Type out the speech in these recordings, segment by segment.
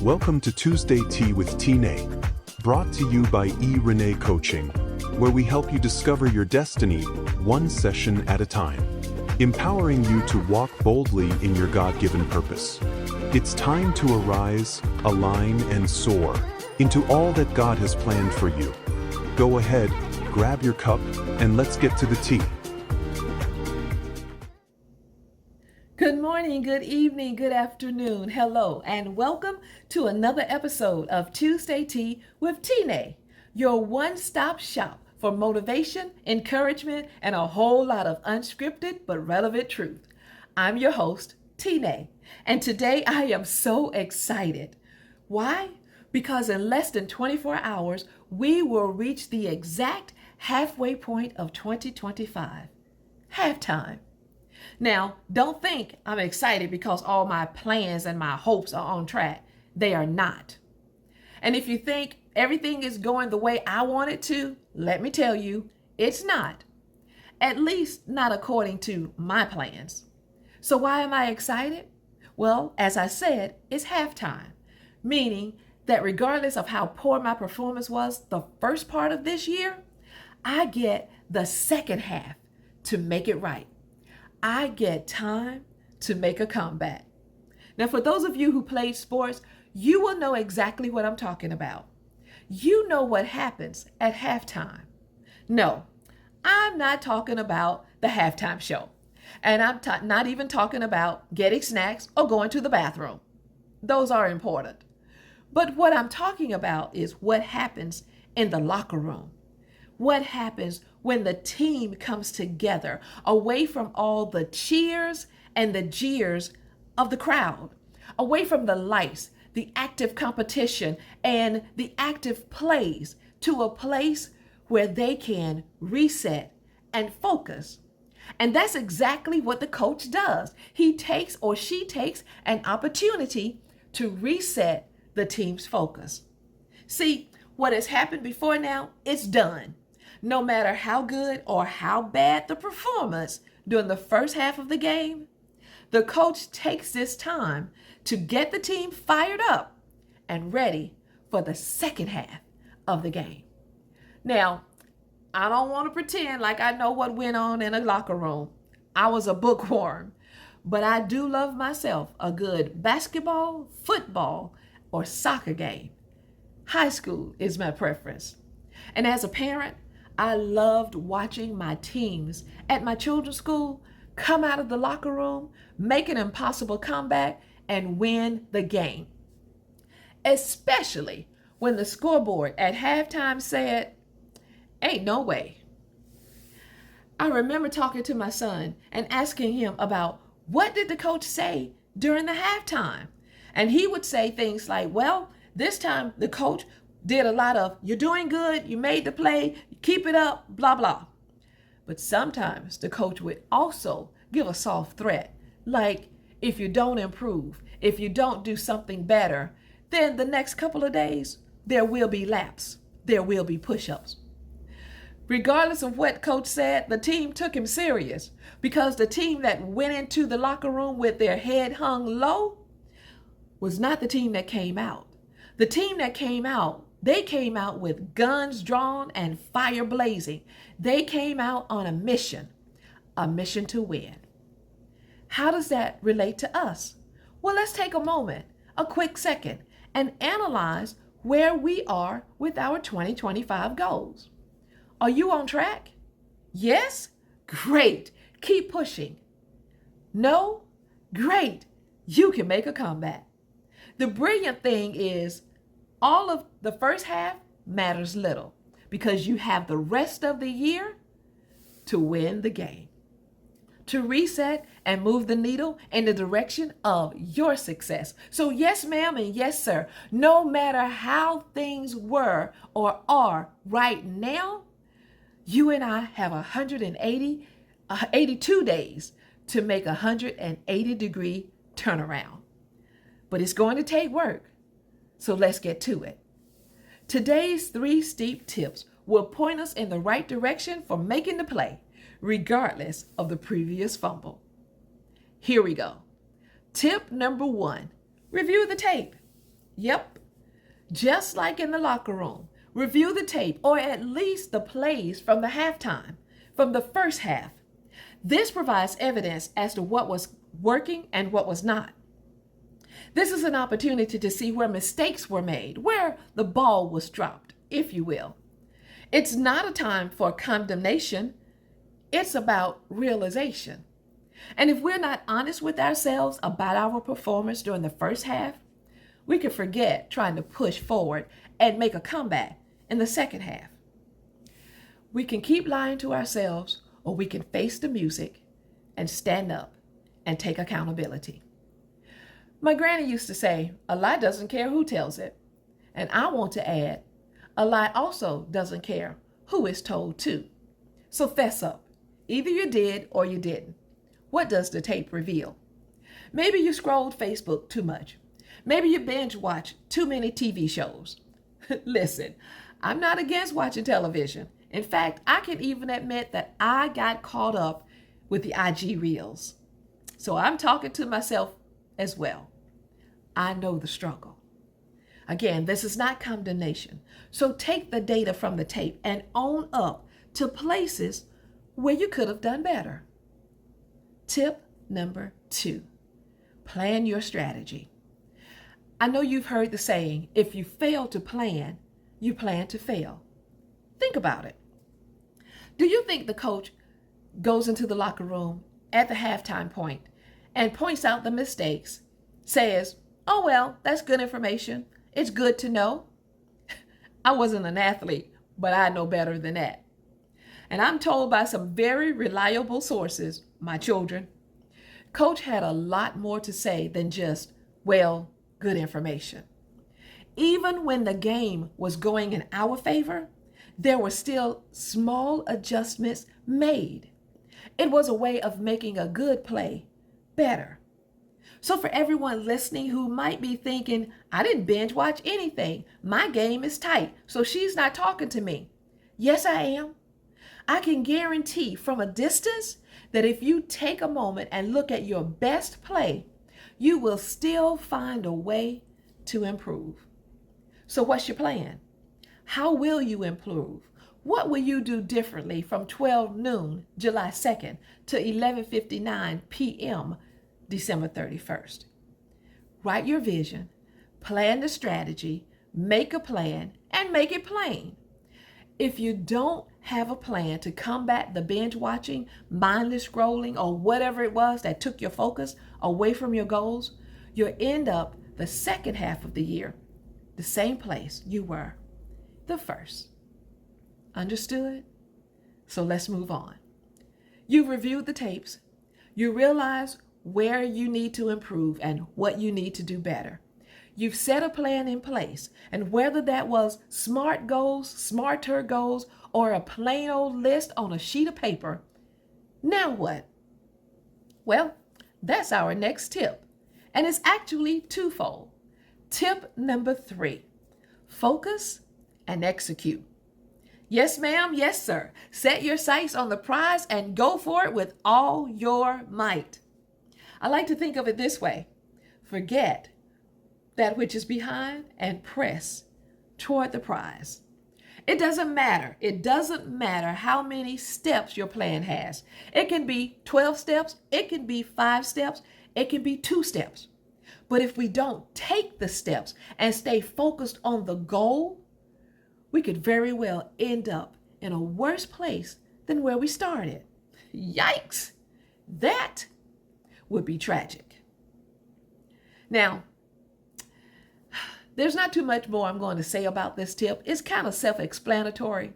Welcome to Tuesday Tea with Tine, brought to you by Renee Coaching, where we help you discover your destiny one session at a time, empowering you to walk boldly in your God-given purpose. It's time to arise, align, and soar into all that God has planned for you. Go ahead, grab your cup, and let's get to the tea. Good morning, good evening, good afternoon, hello, and welcome to another episode of Tuesday Tea with Tine, your one-stop shop for motivation, encouragement, and a whole lot of unscripted but relevant truth. I'm your host, Tine, and today I am so excited. Why? Because in less than 24 hours, we will reach the exact halfway point of 2025, halftime. Now, don't think I'm excited because all my plans and my hopes are on track. They are not. And if you think everything is going the way I want it to, let me tell you, it's not. At least not according to my plans. So why am I excited? Well, as I said, it's halftime, meaning that regardless of how poor my performance was the first part of this year, I get the second half to make it right. I get time to make a comeback. Now, for those of you who played sports, you will know exactly what I'm talking about. You know what happens at halftime. No, I'm not talking about the halftime show. And I'm not even talking about getting snacks or going to the bathroom. Those are important. But what I'm talking about is what happens in the locker room. What happens when the team comes together away from all the cheers and the jeers of the crowd, away from the lights, the active competition, and the active plays to a place where they can reset and focus. And that's exactly what the coach does. He takes or she takes an opportunity to reset the team's focus. See, what has happened before now, it's done. No matter how good or how bad the performance during the first half of the game, the coach takes this time to get the team fired up and ready for the second half of the game. Now, I don't want to pretend like I know what went on in a locker room. I was a bookworm, but I do love myself a good basketball, football, or soccer game. High school is my preference. And as a parent, I loved watching my teams at my children's school come out of the locker room, make an impossible comeback, and win the game. Especially when the scoreboard at halftime said, "Ain't no way." I remember talking to my son and asking him about what did the coach say during the halftime? And he would say things like, well, this time the coach did a lot of, "You're doing good, you made the play, keep it up, blah, blah." But sometimes the coach would also give a soft threat, like, if you don't improve, if you don't do something better, then the next couple of days, there will be laps, there will be push-ups. Regardless of what coach said, the team took him serious because the team that went into the locker room with their head hung low was not the team that came out. The team that came out, they came out with guns drawn and fire blazing. They came out on a mission to win. How does that relate to us? Well, let's take a moment, a quick second, and analyze where we are with our 2025 goals. Are you on track? Yes? Great. Keep pushing. No? Great. You can make a comeback. The brilliant thing is all of the first half matters little because you have the rest of the year to win the game, to reset and move the needle in the direction of your success. So yes, ma'am, and yes, sir, no matter how things were or are right now, you and I have 82 days to make a 180-degree turnaround. But it's going to take work. So let's get to it. Today's 3 steep tips will point us in the right direction for making the play, regardless of the previous fumble. Here we go. Tip number 1, review the tape. Yep, just like in the locker room. Review the tape, or at least the plays from the halftime, from the first half. This provides evidence as to what was working and what was not. This is an opportunity to see where mistakes were made, where the ball was dropped, if you will. It's not a time for condemnation. It's about realization. And if we're not honest with ourselves about our performance during the first half, we can forget trying to push forward and make a comeback in the second half. We can keep lying to ourselves, or we can face the music and stand up and take accountability. My granny used to say, a lie doesn't care who tells it. And I want to add, a lie also doesn't care who is told to. So fess up. Either you did or you didn't. What does the tape reveal? Maybe you scrolled Facebook too much. Maybe you binge watched too many TV shows. Listen, I'm not against watching television. In fact, I can even admit that I got caught up with the IG reels. So I'm talking to myself as well. I know the struggle. Again, this is not condemnation. So take the data from the tape and own up to places where you could have done better. Tip number 2, plan your strategy. I know you've heard the saying, if you fail to plan, you plan to fail. Think about it. Do you think the coach goes into the locker room at the halftime point and points out the mistakes, says, oh, well, that's good information. It's good to know? I wasn't an athlete, but I know better than that. And I'm told by some very reliable sources, my children, Coach had a lot more to say than just, well, good information. Even when the game was going in our favor, there were still small adjustments made. It was a way of making a good play better. So for everyone listening who might be thinking, I didn't binge watch anything. My game is tight, so she's not talking to me. Yes, I am. I can guarantee from a distance that if you take a moment and look at your best play, you will still find a way to improve. So what's your plan? How will you improve? What will you do differently from 12 noon, July 2nd to 11:59 p.m., December 31st? Write your vision, plan the strategy, make a plan, and make it plain. If you don't have a plan to combat the binge watching, mindless scrolling, or whatever it was that took your focus away from your goals, you'll end up the second half of the year the same place you were the first. Understood? So let's move on. You've reviewed the tapes. You realize where you need to improve and what you need to do better. You've set a plan in place, and whether that was SMART goals, SMARTer goals, or a plain old list on a sheet of paper, now what? Well, that's our next tip, and it's actually twofold. Tip number 3, focus and execute. Yes, ma'am. Yes, sir. Set your sights on the prize and go for it with all your might. I like to think of it this way. Forget that which is behind and press toward the prize. It doesn't matter. It doesn't matter how many steps your plan has. It can be 12 steps. It can be 5 steps. It can be 2 steps. But if we don't take the steps and stay focused on the goal, we could very well end up in a worse place than where we started. Yikes! That would be tragic. Now, there's not too much more I'm going to say about this tip. It's kind of self-explanatory.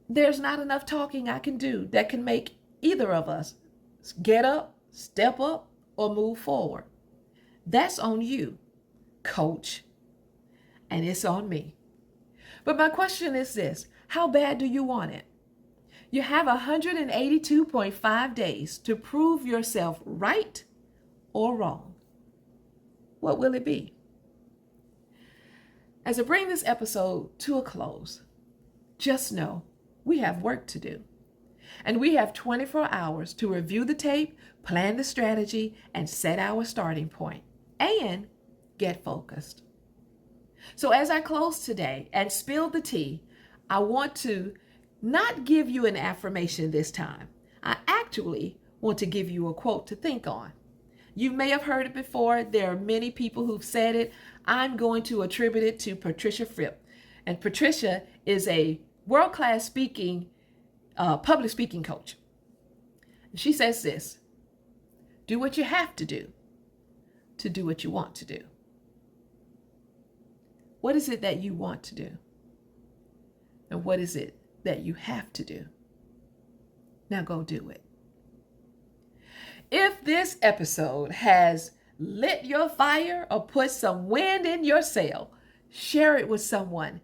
There's not enough talking I can do that can make either of us get up, step up, or move forward. That's on you, coach, and it's on me. But my question is this: how bad do you want it? You have 182.5 days to prove yourself right or wrong. What will it be? As I bring this episode to a close, just know we have work to do. And we have 24 hours to review the tape, plan the strategy, and set our starting point. And get focused. So as I close today and spill the tea, I want to not give you an affirmation this time. I actually want to give you a quote to think on. You may have heard it before. There are many people who've said it. I'm going to attribute it to Patricia Fripp. And Patricia is a world-class public speaking coach. She says this: do what you have to do what you want to do. What is it that you want to do? And what is it that you have to do? Now go do it. If this episode has lit your fire or put some wind in your sail, share it with someone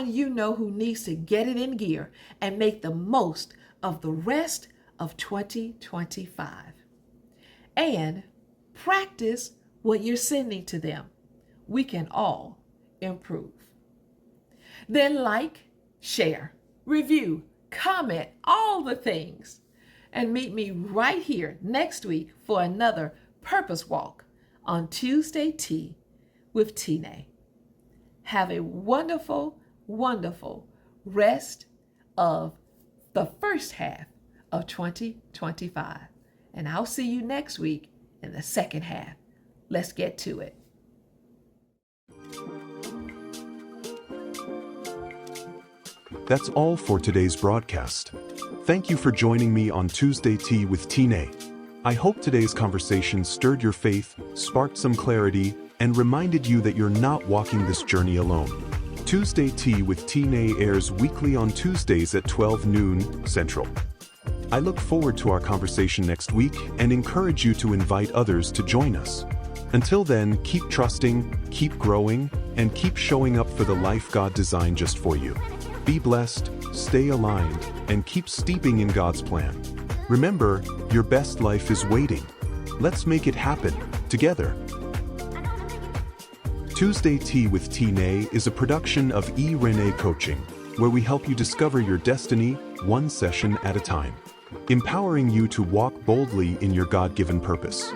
you know who needs to get it in gear and make the most of the rest of 2025. And practice what you're sending to them. We can all improve. Then like, share, review, comment, all the things. And meet me right here next week for another Purpose Walk on Tuesday Tea with Tine. Have a wonderful, wonderful rest of the first half of 2025. And I'll see you next week in the second half. Let's get to it. That's all for today's broadcast. Thank you for joining me on Tuesday Tea with Tine. I hope today's conversation stirred your faith, sparked some clarity, and reminded you that you're not walking this journey alone. Tuesday Tea with Tine airs weekly on Tuesdays at 12 noon Central. I look forward to our conversation next week and encourage you to invite others to join us. Until then, keep trusting, keep growing, and keep showing up for the life God designed just for you. Be blessed, stay aligned, and keep steeping in God's plan. Remember, your best life is waiting. Let's make it happen, together. Tuesday Tea with Tine is a production of Renee Coaching, where we help you discover your destiny one session at a time, empowering you to walk boldly in your God-given purpose.